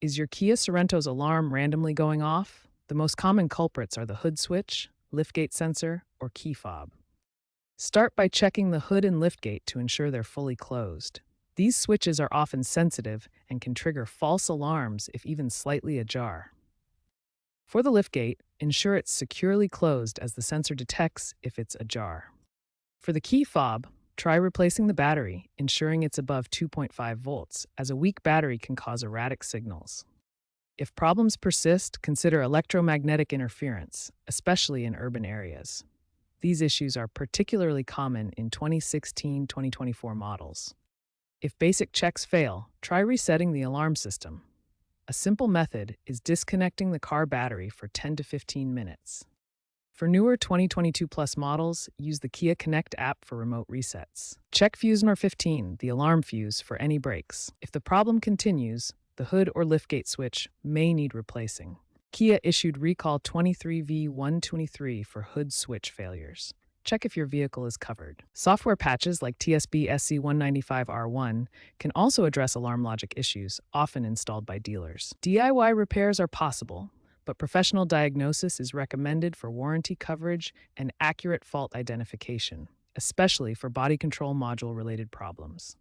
Is your Kia Sorento's alarm randomly going off? The most common culprits are the hood switch, liftgate sensor, or key fob. Start by checking the hood and liftgate to ensure they're fully closed. These switches are often sensitive and can trigger false alarms if even slightly ajar. For the liftgate, ensure it's securely closed as the sensor detects if it's ajar. For the key fob, try replacing the battery, ensuring it's above 2.5 volts, as a weak battery can cause erratic signals. If problems persist, consider electromagnetic interference, especially in urban areas. These issues are particularly common in 2016-2024 models. If basic checks fail, try resetting the alarm system. A simple method is disconnecting the car battery for 10 to 15 minutes. For newer 2022 Plus models, use the Kia Connect app for remote resets. Check fuse number 15, the alarm fuse, for any breaks. If the problem continues, the hood or liftgate switch may need replacing. Kia issued Recall 23V123 for hood switch failures. Check if your vehicle is covered. Software patches like TSB SC195R1 can also address alarm logic issues, often installed by dealers. DIY repairs are possible, but professional diagnosis is recommended for warranty coverage and accurate fault identification, especially for body control module-related problems.